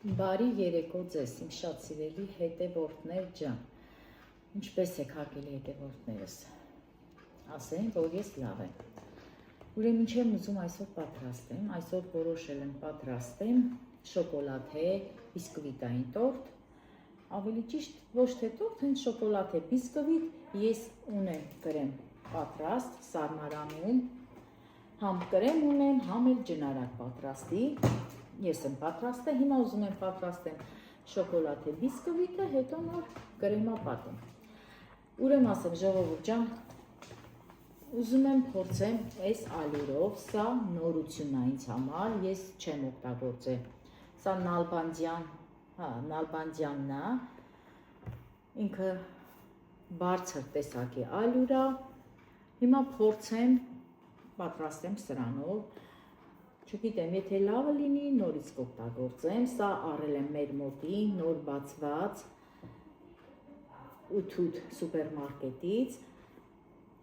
Բարի երեկո ձեզ, իմ շատ սիրելի հետևորդներ ջան, ինչպես եք հարգելի հետևորդներս, ասեն, որ ես լավ եմ, ուրեմն ինչ եմ ուզում այսօր պատրաստեմ, այսօր որոշել եմ պատրաստեմ շոկոլադե բիսկվիտային տորտ, ավելի ճիշտ ոչ թե տորտ, հենց շոկոլադե բիսկվիտ, ես ունեմ կրեմ պատրաստ, սառնարանում, համ կրեմ ունեմ, համ էլ ջնարակ պատրաստի, ես եմ պատրաստել, հիմա ուզում եմ պատրաստեմ շոկոլադե բիսկվիտը, հետո նոր կրեմա պատեմ, ուրեմն ասեմ ժողովուրդ ջան, ուզում եմ փորձեմ այս ալյուրով, սա նորություն է ինձ համար, ես չեմ օգտագործել, սա նալբանդյանն է, ինքը բարձր տեսակի ալյուր է, հիմա փորձեմ պատրաստեմ սրանով, չգիտեմ, եթե լավը լինի, նորից կօգտագործեմ, սա առել եմ մեր մոտի, նոր բացված, ութութ սուպերմարկետից,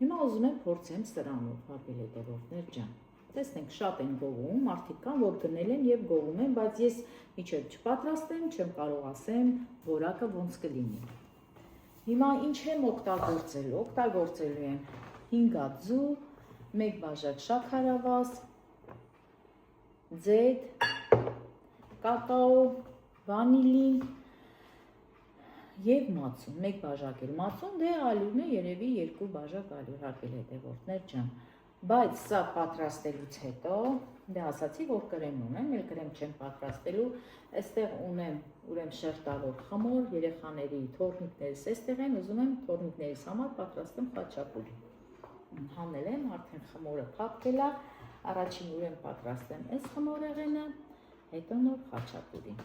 հիմա ուզում եմ փորձեմ սրանով, հարգելի հետևորդներ ջան, տեսնենք շատ են գովում, մարդիկ կան, որ գնել են և գովում են, բայց ես մինչև չպատրաստեմ, չեմ կարող ասեմ, որակը ոնց կլինի, հիմա ինչ եմ օգտագործելու եմ 5 հատ ձու, 1 բաժակ շաքարավազ, ձեթ, կակաո, վանիլին և մածուն, 1 բաժակ էլ մածուն, դե ալյուրն է երևի 2 բաժակ ալյուր, հարգելի հետևորդներ ջան, բայց սա պատրաստելուց հետո, դե ասացի, որ կրեմ ունեմ, էլ կրեմ չեմ պատրաստելու, այստեղ ունեմ ուրեմն շերտավոր խմոր, երեխաների թորնիկներս այստեղ են, ուզում եմ թորնիկներիս համար պատրաստեմ խաչապուրի, հանել եմ, արդեն խմորը փափկել է, առաջին ուրեմն պատրաստեմ այս խմորեղենը, հետո նոր խաչապուրի։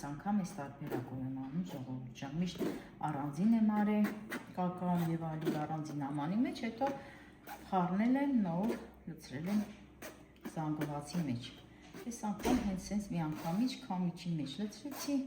անգամ այս տարբերակով եմ անում ժողովուրդ ջան, միշտ առանձին եմ արել կակաոն եւ ալյուր առանձին ամանի մեջ, հետո խառնել եմ, նոր լցրել եմ զանգվածի մեջ։ Այս անգամ հենց sense մի անգամից քամիչի մեջ լցրեցի։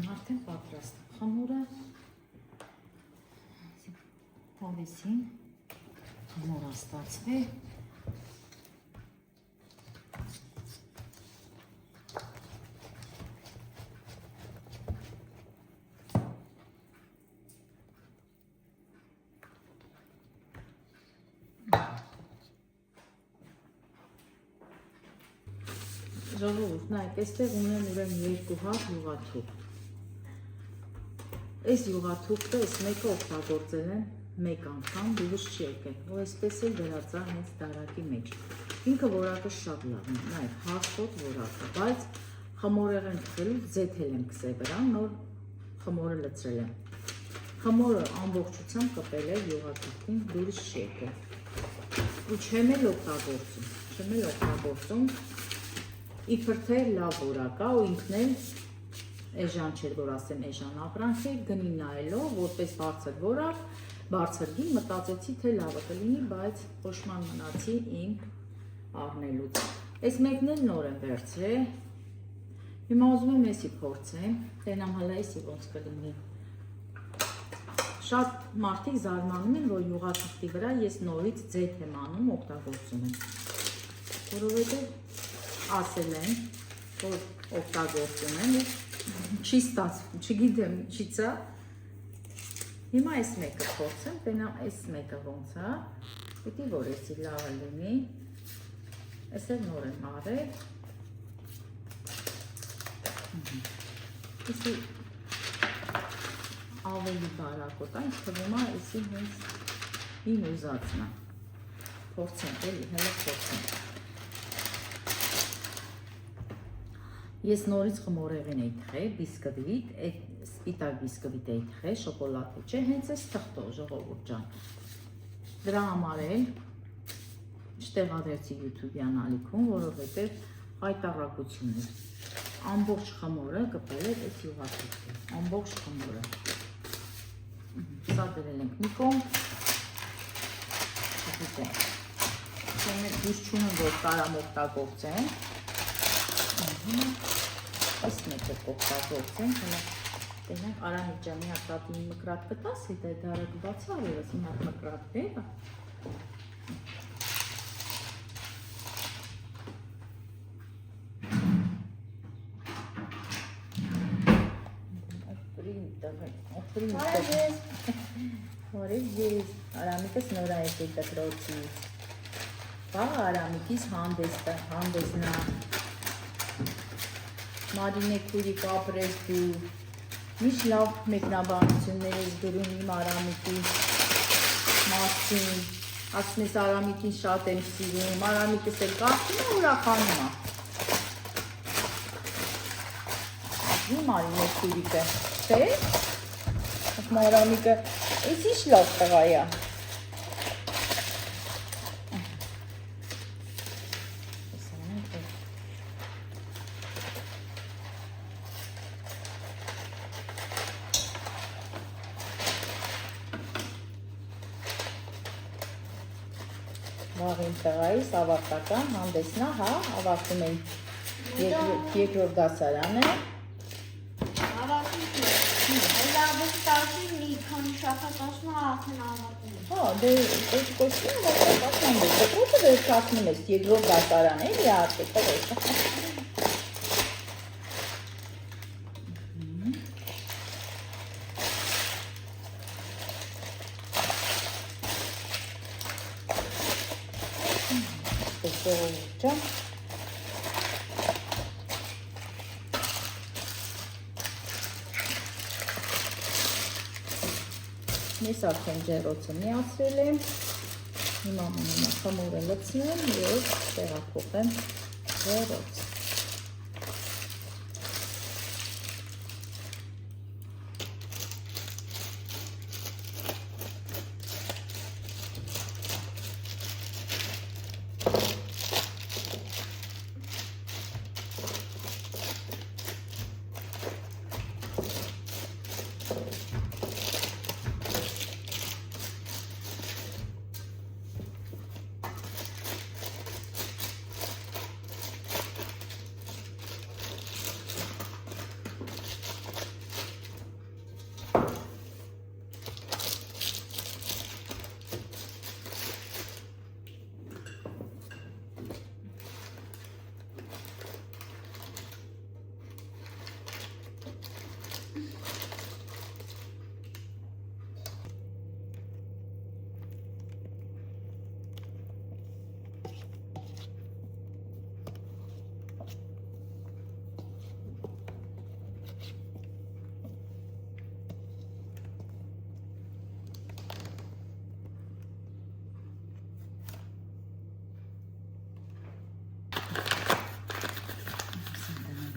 Արդեն պատրաստ է խմորը, հավեսին խմորը ստացվի, ժողովուրդ, նայեք, այստեղ ունեմ ուրեմն 2 հատ յուղաթուղթ։ Այս յուղաթուղթը այս մեկը օգտագործել եմ մեկ անգամ, դուրս չի եկել, ու այսպես էլ դրածա հենց դարակի մեջ։ Ինքը որակը շատ լավ է, նայեք, հաստոտ որակ է, բայց խմորեղեն թխելուց ձեթել եմ քսե վրա, նոր խմորը լցրել եմ։ Խմորը ամբողջությամբ կպել է յուղաթուղթին, դուրս չի եկել։ Ու չեմ էլ օգտագործում, իբր թե լավ որակ է, ու ինքն էլ էժան չէր, որ ասեմ էժան ապրանք է, գնի նայելով, որպես բարձր որակ, բարձր գին, մտածեցի, թե լավը կլինի, բայց փոշման մնացի իմ առնելուց։ Այս մեկն էլ նոր եմ վերցրել։ Հիմա ուզում եմ էսի փորձեմ, տենամ հələ էսի ոնց կլինի։ Շատ մարդիկ զարմանում են, որ յուղաթուղթի վրա ես նորից ձեթ եմ անում, օգտագործում եմ։ Որովհետև ասել են, որ օգտագործում եմ, չի ստացվում, չգիտեմ, ինչից է։ Հիմա այս մեկը փորձեմ, տենամ այս մեկը ոնց է, պետք է որ էսի լավը լինի, այս էլ նոր եմ արել, էսի ավելի բարակոտ, այն թվում է էսի հենց իմ ուզածն է, փորձենք էլի, հələ փորձենք։ Ես նորից խմորեղեն էի թխել, բիսկվիտ, սպիտակ բիսկվիտ էի թխել, շոկոլադե չէ, հենց էս թղթով ժողովուրդ ջան։ Դրա համար էլ չտեղադրեցի YouTube-յան ալիքում, որովհետև հայտարարություն էր։ Ամբողջ խմորը կպել էր այս յուղաթուղթին, ամբողջ խմորը։ Սա դրել ենք մի կողմ, չգիտեմ, դուրս չունեմ, որ կարամ օգտագործեմ։ Այս մեկը օգտագործենք, հələ տենանք Արամիկ ջան, մի հատ տատին մկրատ կտաս, հետո դարակը բացի արևս, մի հատ մկրատ բերա։ Որև ես, Արամիկս նորա եկել դպրոցից։ Վաղ Արամիկից հանդեսնա։ Մարինե քուրիկ ապրես դու, միշտ լավ մեկնաբանություններ ես գրում իմ Արամիկի մասին, ասում ես Արամիկին շատ եմ սիրում, Արամիկս էլ կարծում է ուրախանում է։ Ասում Մարինե քուրիկը, թե՞, ասում Արամիկը, ես ինչ լավ տղա է։ Վաղին տղայիս ավարտական հանդեսն է, հա, ավարտում ենք երկրորդ դասարանը։ Ավարտում է։ Լավոց տասին մի քանի շաբաթ ասում արդեն ավարտում է։ Հա, դե կոչվում է ավարտական դե ո՞րտե վերջացնում ես երկրորդ դասարանը, էլի արդեն տղես։ Ջան Ես արդեն ջեռոցը միացրել եմ, հիմա մնում է խմորը լցնեմ և տեղափոխեմ ջեռոց։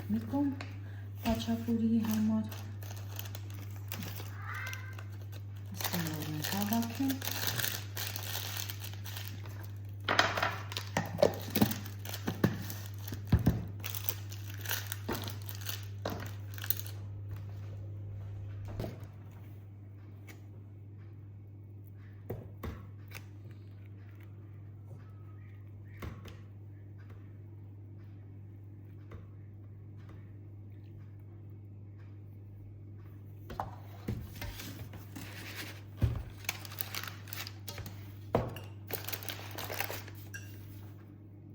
Միկոն հաչապուրի համար ստանորն է հավաքում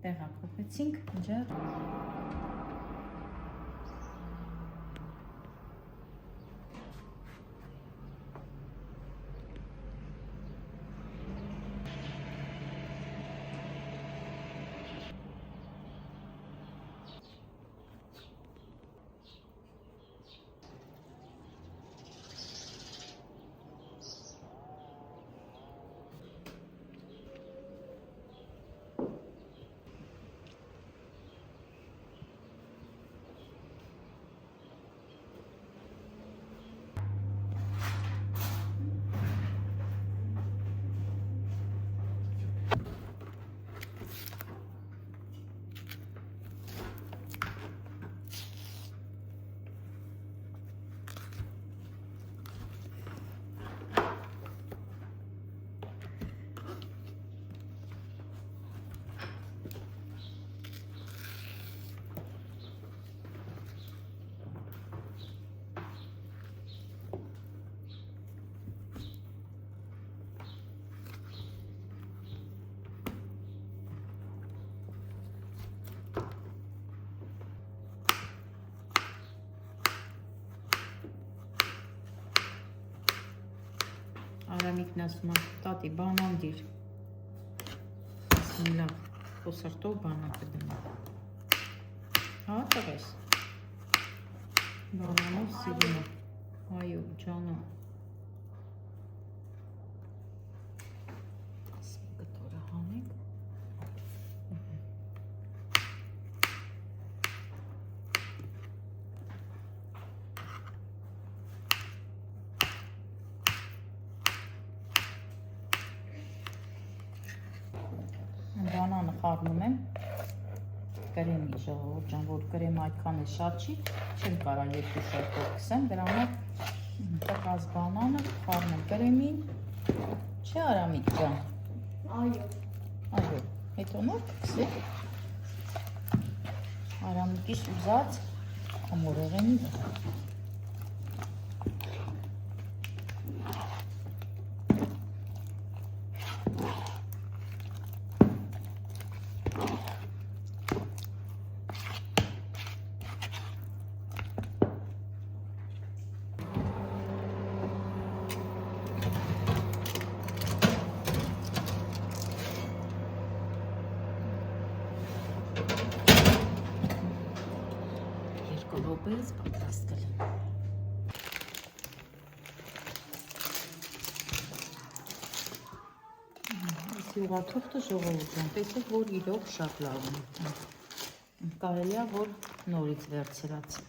տեղափոխեցինք ջեռ։ Արամիկն ասում է, տատի, բանան դիր։ Ասում լավ, խոսարտով բանան կդնեմ։ Հա, տղես։ Բանանով սիրում է։ Այո, ջանո։ Ասում կտորը հանենք։ Բանանը խառնում եմ կրեմի ժողովուրդ ջան, որ կրեմը այդքան է շատ չի, չեմ կարա երկու շերտով կսեմ, դրա համար տղաս բանանը խառնում կրեմին, չէ Արամիկ ջան։ Այո։ Այո։ Հետո նոր կքսի։ Արամիկի սուզած ամորեղենի վրա։ Րոպեից պատրաստ կլինի։ Այս յուղաթուղթը ժողովուրդ են, տեսեք, որ իրոք շատ լավ է։ Կարելի է, որ նորից վերցրած։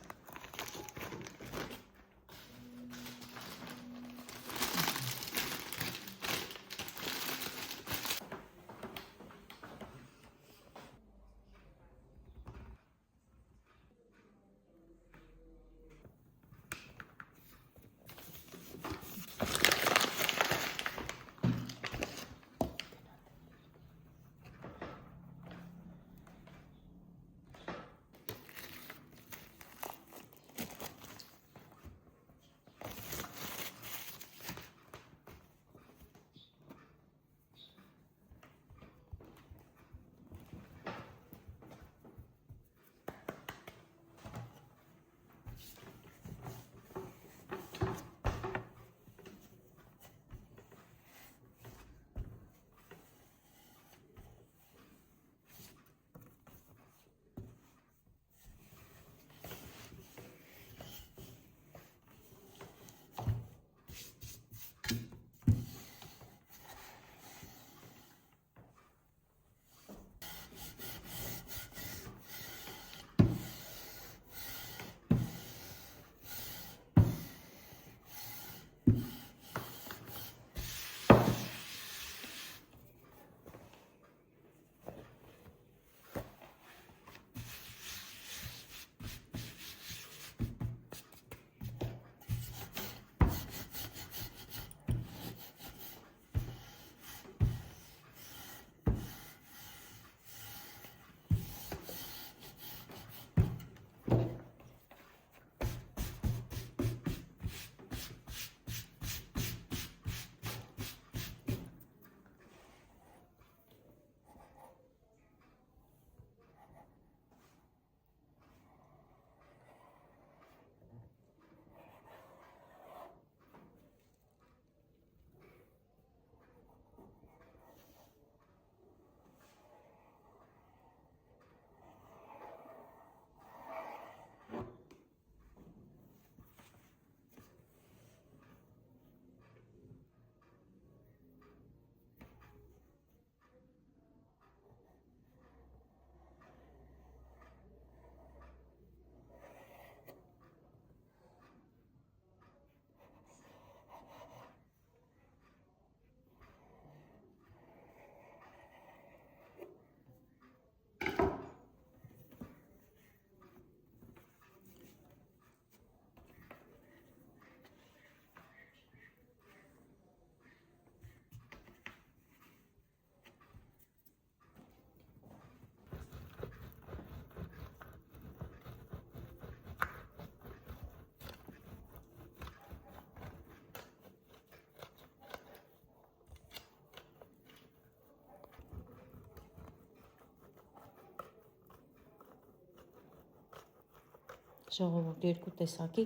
Ժողովուրդ երկու տեսակի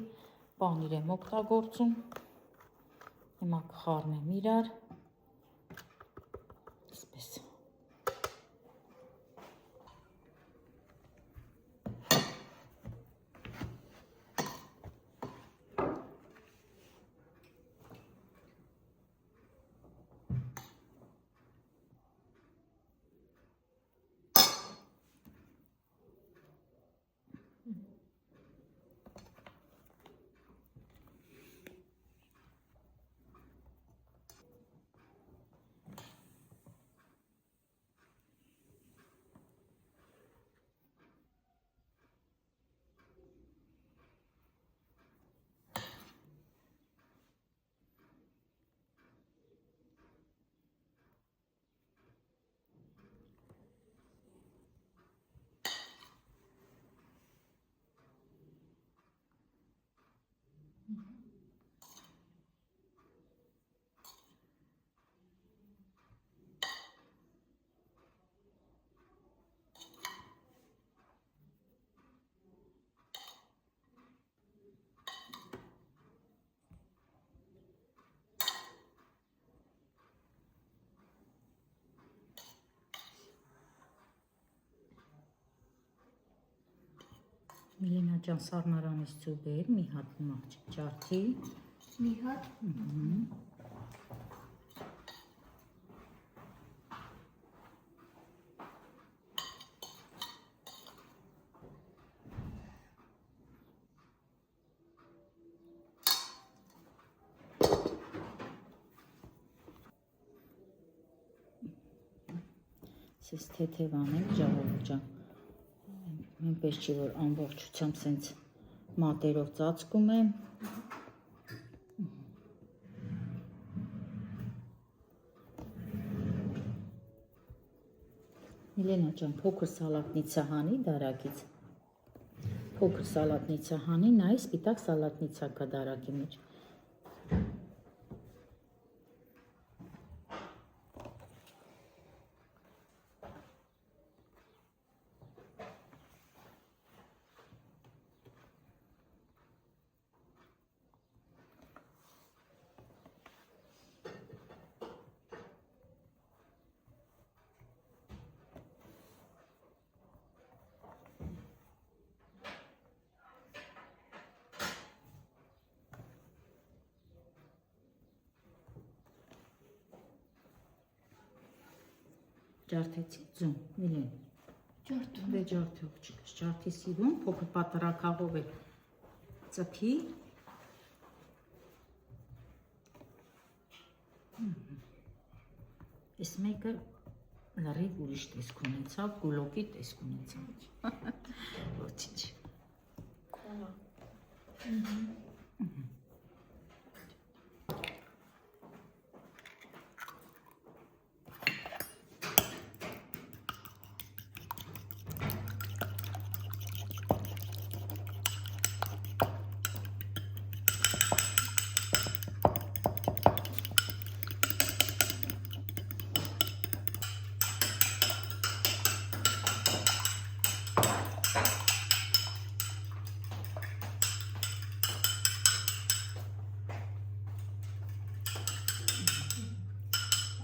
պանիր եմ օգտագործում։ Հիմա կխառնեմ իրար։ Այսպես։ Միլենա ջան, սառնարանից ծուբեր, մի հատ մաղջիկ ջարդի։ Մի հատ։ Սես թեթև անենք ժողովուրդ ջան։ Այնպես չի որ ամբողջությամբ սենց մատերով ծածկում եմ։ Միլենա ջան, փոքր սալատնիցա հանի դարակից։ Փոքր սալատնիցա հանի, նայ սպիտակ սալատնիցա կա դարակի մեջ։ Ջարդեցի ձում, Միլեն։ Ջարդում։ Դե ջարդող չկաս, ջարդի սիրուն, փոքր պատրակաղով է ծփի։ Ես մեկը լրիվ ուրիշ տեսք ունեցավ, գուլոկի տեսք ունեցավ։ Ոչինչ։ Կոնա։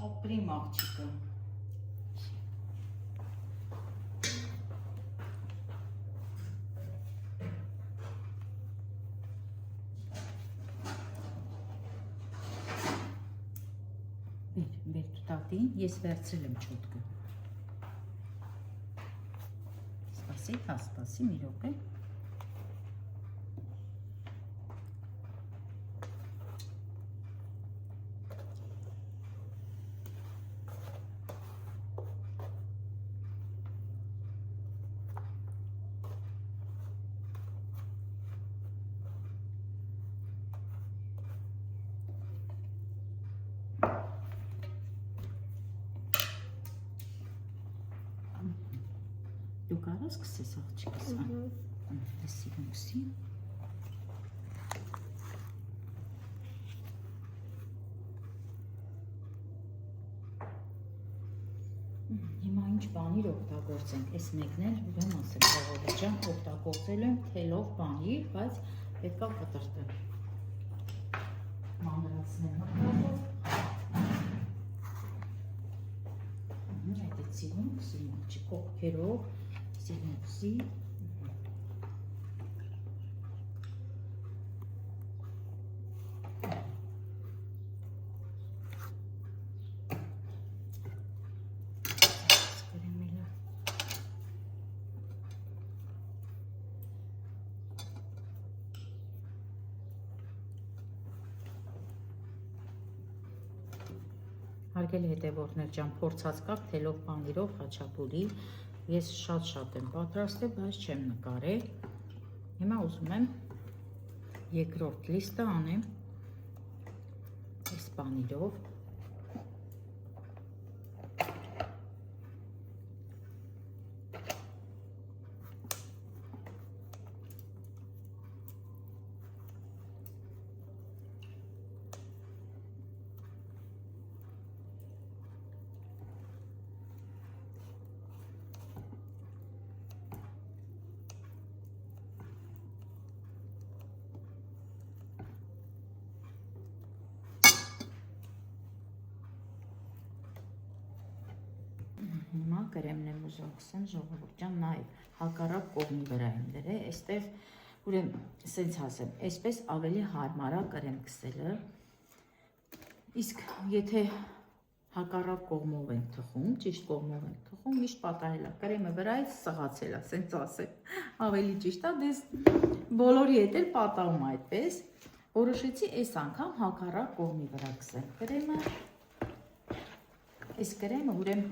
Ապրիմ աղջիկը։ Բեր տուտատին, ես վերցրել եմ չոտկը։ Սպասի, մի րոպե։ Դու կարա սկսես աղջիկս, տեսիգում կսի։ Հիմա ինչ բանիր օգտագործենք, ես մեկն էլ ուրեմ ասեմ ժողովուրդ ջան, օգտագործել եմ թելով բանիր, բայց պետք է կտրտեմ։ Մանրացնեմ մկրատով։ Այդ սիրուն կսի աղջիկ կողքերով, սիրուն կսի։ Հարգելի հետևորդներ ջան, փորձած կաք թելով պանիրով խաչապուրի, ես շատ եմ պատրաստել, բայց չեմ նկարել։ Հիմա ուզում եմ երկրորդ լիստը անեմ այս պանիրով։ Հիմա կրեմն եմ ուզում ասեմ ժողովուրդ ջան, նայեք, հակառակ կողմի վրա եմ դրել, այստեղ ուրեմն սենց ասեմ, այսպես ավելի հարմար է կրեմ քսելը։ Իսկ եթե հակառակ կողմով ենք թխում, ճիշտ կողմով ենք թխում, միշտ պատահել է կրեմը վրայից սղացել է, սենց ասեմ, ավելի ճիշտ է, դες բոլորի հետ էլ պատահում այդպես, որոշեցի այս անգամ հակառակ կողմի վրա քսեմ կրեմը։ Այս կրեմը ուրեմն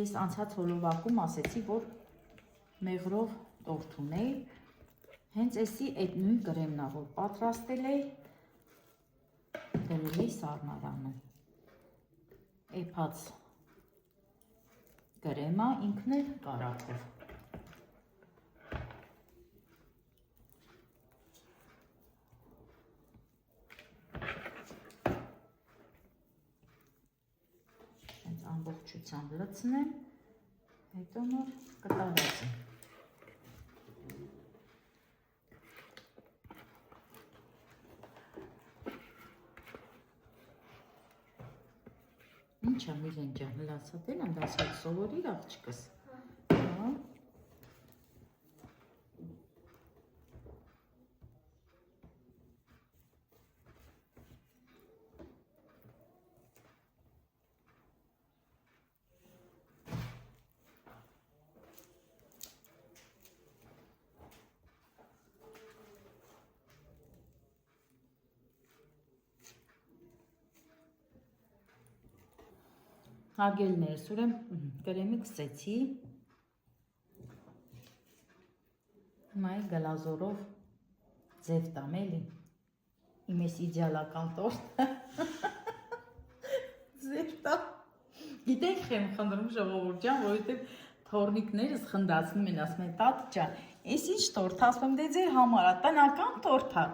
ես անցած հոլովակում ասեցի, որ մեղրով տորտ ունեի, հենց էսի այդ նույն կրեմն է, որ պատրաստել էի, դրել էի սառնարանը։ Էփած կրեմը ինքն էլ կարակով։ Հենց ամբողջությամբ լցնեմ, հետո նոր կտարածեմ։ Ինչ եմ իրեն ջան, լացատել եմ, դասել սովորիր աղջիկս։ Հագելներս, ուրեմն կրեմի քսեցի, հիմա գլազորով ձև տամ էլի, իմ ես իդեալական տորտը, ձև տամ, գիտենք խեմ խնդրում ժողովուրդ ջան, որովհետև թորնիկներս խնդացնում են, ասում են տատի ջան, ես ինչ տորտ, ասում եմ դե ձեր համար է, տնական տորտ է։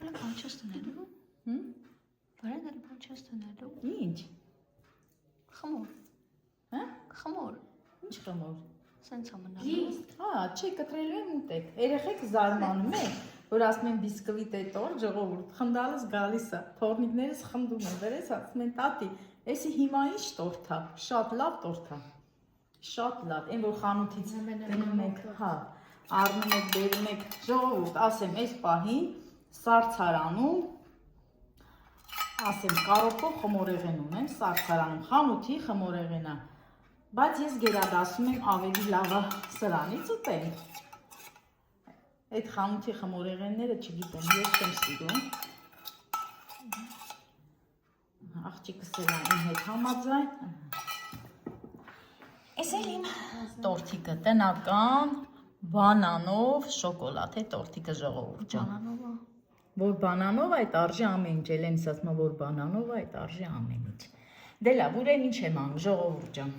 Վրան բան չես տնելու։ Վրան էլ բան չես տնելու։ Ինչ։ Խմոր։ Հա? Խմոր։ Ինչ խմոր։ Սենց ամնալու։ Հա, չի կտրելու եմ ուտեք։ Երեխեք զարմանում են, որ ասում են բիսկվիտ է տոր, ժողովուրդ, խնդալս գալիս է։ Թորնիկներս խնդում են, վերես ասում են տատի, էսի հիմա ինչ տորտ է, շատ լավ տորտ է։ Շատ լավ, այն որ խանութից գնում եք, հա, առնում եք, բերում եք, ժողովուրդ, ասեմ, այս պահին սարցարանում ասեմ, կարոպով խմորեղեն ունեմ, սարցարանում, խանութի խմորեղենա, բայց ես գերադասում եմ ավելի լավը սրանից ուտեմ։ Այդ խանութի խմորեղենները չգիտեմ, ես չեմ սիրում։ Աղջիկս էլ իմ հետ համաձայն։ Էս էլ իմ տորտիկը, տնական, բանանով, շոկոլադ է տորտիկը ժողովուրդ ջան։ Բանանովա։ Որ բանանով այդ արժի ամեն ինչ, էլ ենս ասում որ բանանով այդ արժի ամեն ինչ։ Դե լավ, ուրեմն ինչ եմ անում, ժողովուրդ ջան։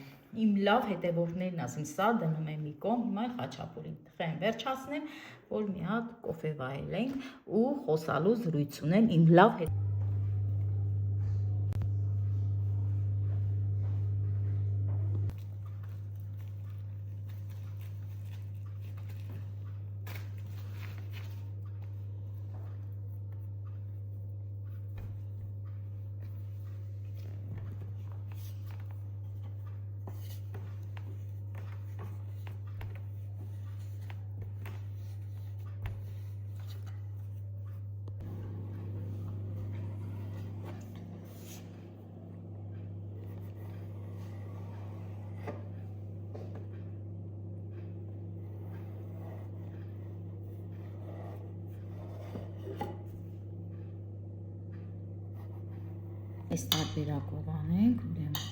Իմ լավ հետևորդներն ասին, սա դնում եմ մի կողմ, հիմա խաչապուրին թխեմ, վերջացնեմ, որ մի հատ կոֆե վայելենք ու խոսալու զրույց ունեմ իմ լավ հետ։ Այս տարբերակով անենք, ուրեմն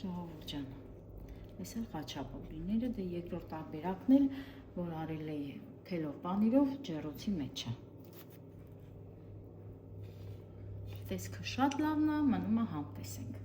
Ժողովուրդ ջան, այս էլ խաչապուրիները, դե երկրորդ տարբերակն էլ, որ արել է թելով պանիրով ջեռոցի մեջ է։ Տեսքը շատ լավն է, մնում է համ տեսենք։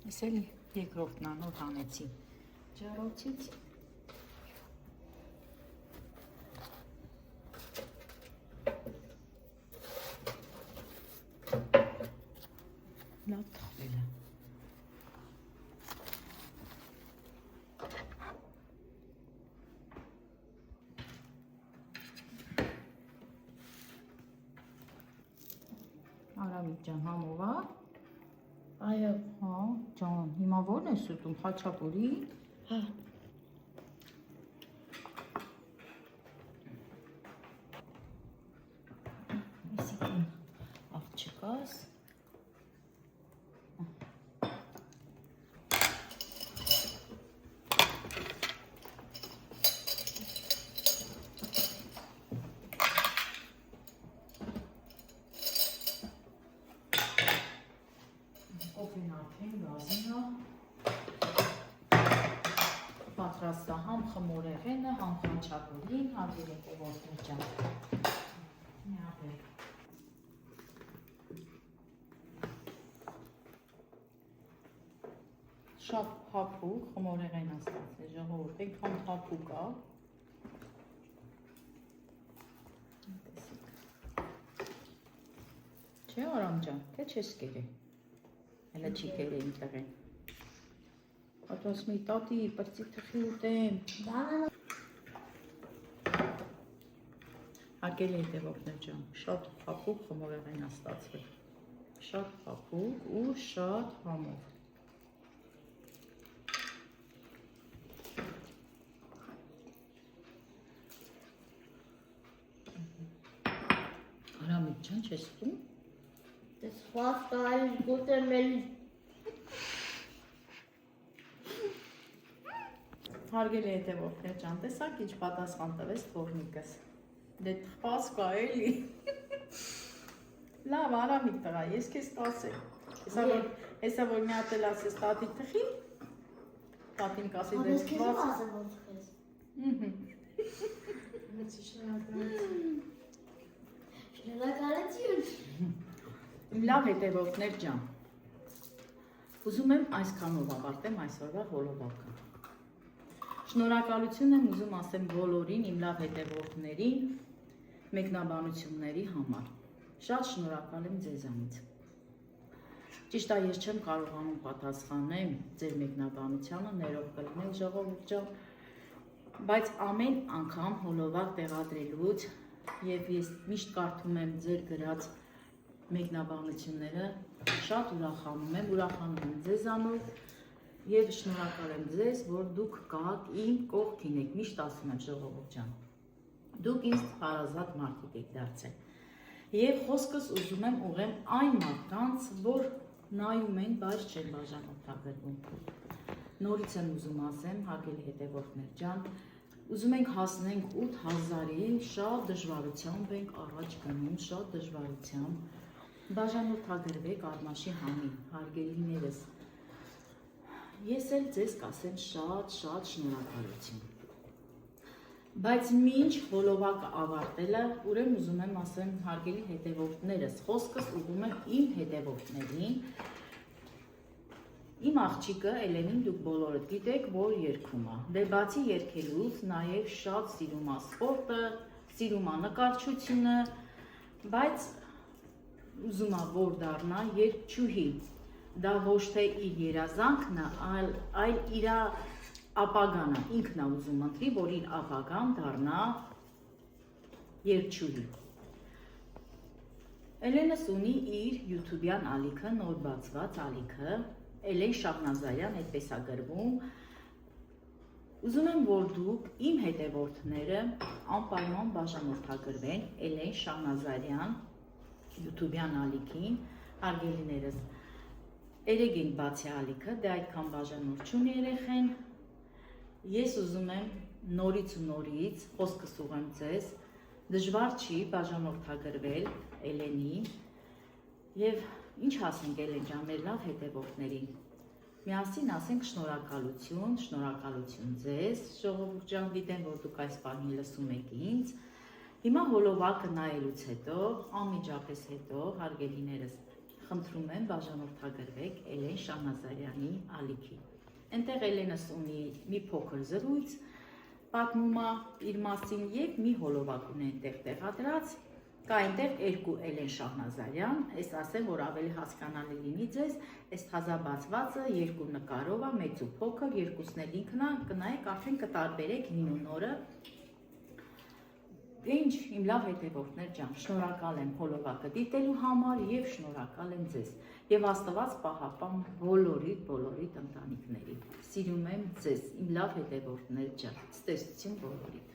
Ես էլ երկրորդն անոր հանեցի ջեռոցից։ Լավ թխվել է։ Արամիկ ջան, համով է։ Այո, Հա, ջան, հիմա ո՞րն ես ուտում, խաչապուրի։ հա։ Այսինքն աղջկաս։ Կոֆին արդեն գազինը պատրաստ է համ խմորեղենը, համ խաչապուրին, հարգելի ողջույն ջան։ Միաբեր։ Շատ հապուկ խմորեղեն է ստացել, ժողովուրդ, այնքան հապուկ է։ Չէ, Արամ ջան, թե չես կերել։ Հələ չի կերել իմ տեղեն։ Հատ ասում էի, տատի, պրծի թխի ուտեմ։ Հարգելի հետևորդներ ջան, շատ հապուկ խմորեղեն է ստացվել։ Շատ հապուկ ու շատ համով։ Արամիկ ջան, չես ուտում։ Das war's geil, gute Milch. Հարգելի հետևորդներ ջան, տեսակ ինչ պատասխան տվեց թորնիկս։ Դե թխված կա էլի։ Լավ, Արամիկ տղա, ես քեզ կասեմ։ Հեսա որ մի հատ էլ ասես տատի թխի։ Տատին կասի դե Ես քեզ թխված։ ասեմ ոնց քեզ։ Շնորհակալություն։ Իմ լավ հետևորդներ ջան, ուզում եմ այսքանով ավարտեմ այսօրվա հոլովակը։ Շնորհակալություն եմ ուզում ասեմ բոլորին, իմ լավ հետևորդներին, մեկնաբանությունների համար։ Շատ շնորհակալ եմ ձեզանից։ Ճիշտ է, ես չեմ կարողանում պատասխանել ձեր մեկնաբանությանը, ներող կլինել ժողովուրդ ջան, բայց ամեն անգամ հոլովակ տեղադրելուց եւ ես միշտ կարդում եմ ձեր գրած մեկնաբանությունները, շատ ուրախանում եմ ձեզանով Եվ շնորհակալ եմ ձեզ, որ դուք կաք իմ կողքին եք, միշտ ասում եմ ժողովուրդ ջան։ Դուք ինձ հարազատ մարդիկ եք դարձել։ Եվ խոսքս ուզում եմ ուղղեմ այն մարդկանց, որ նայում են, բայց չեն բաժանորդագրվում։ Նորից եմ ուզում ասեմ, հարգելի հետևորդներ ջան, ուզում ենք հասնենք 8000-ի, շատ դժվարությամբ ենք առաջ գնում, շատ դժվարությամբ։ Բաժանորդագրվեք Արմաշի համին, հարգելիներս։ Ես էլ ձեզ կասեմ շատ շնորհակալություն։ Բայց մինչ հոլովակը ավարտելը, ուրեմն ուզում եմ ասեմ հարգելի հետևորդներս, խոսքս ուղղում եմ իմ հետևորդներին։ Իմ աղջիկը Էլենին դուք բոլորդ գիտեք, որ երգում է։ Դե բացի երգելուց, նաև շատ սիրում է սպորտը, սիրում է նկարչությունը, բայց ուզում է որ դառնա երգչուհի։ Դա ոչ թե իր երազանքն է, այլ իր ապագան է, ինքն է ուզում ընտրի, որ իր ապագան դառնա երգչուհի։ Էլենս ունի իր YouTube-յան ալիքը, նոր բացված ալիքը, Էլեն Շահնազարյան, այդպես է գրվում։ Ուզում եմ, որ դուք իմ հետևորդները անպայման բաժանորդագրվեն Էլեն Շահնազարյան YouTube-յան ալիքին, հարգելիներս։ Երեք բացի ալիքը, դե այդքան բաժանորդ չունի երեխեն։ Ես ուզում եմ նորից ու նորից, խոսքս ուղղեմ ձեզ, դժվար չի բաժանորդագրվել Էլենին եւ ինչ ասենք Էլեն ջան, մեր լավ հետևորդներին։ Միասին ասենք շնորհակալություն, շնորհակալություն ձեզ, ժողովուրդ ջան, գիտեմ, որ դուք այս բանին լսում եք ինձ։ Հիմա հոլովակը նայելուց հետո, անմիջապես հետո, հարգելիներս, խնդրում եմ բաժանորդագրվեք Էլեն Շահնազարյանի ալիքի։ Այնտեղ Էլենս ունի մի փոքր զրույց, պատմում է իր մասին եւ մի հոլովակ ունի այնտեղ տեղադրած։ Կա այնտեղ երկու Էլեն Շահնազարյան, այս ասեմ, որ ավելի հասկանալի լինի ձեզ, այս թազաբացվածը երկու նկարով է, մեծ ու փոքր, երկուսն էլ ինքն է, կնայեք արդեն կտարբերեք հին ու նորը։ Ինչ, իմ լավ հետևորդներ ջան, շնորհակալ եմ հոլովակը դիտելու համար եւ շնորհակալ եմ ձեզ։ Եվ Աստված պահապան բոլորիդ ընտանիքների։ Սիրում եմ ձեզ, իմ լավ հետևորդներ ջան։ Ցտեսություն բոլորիդ։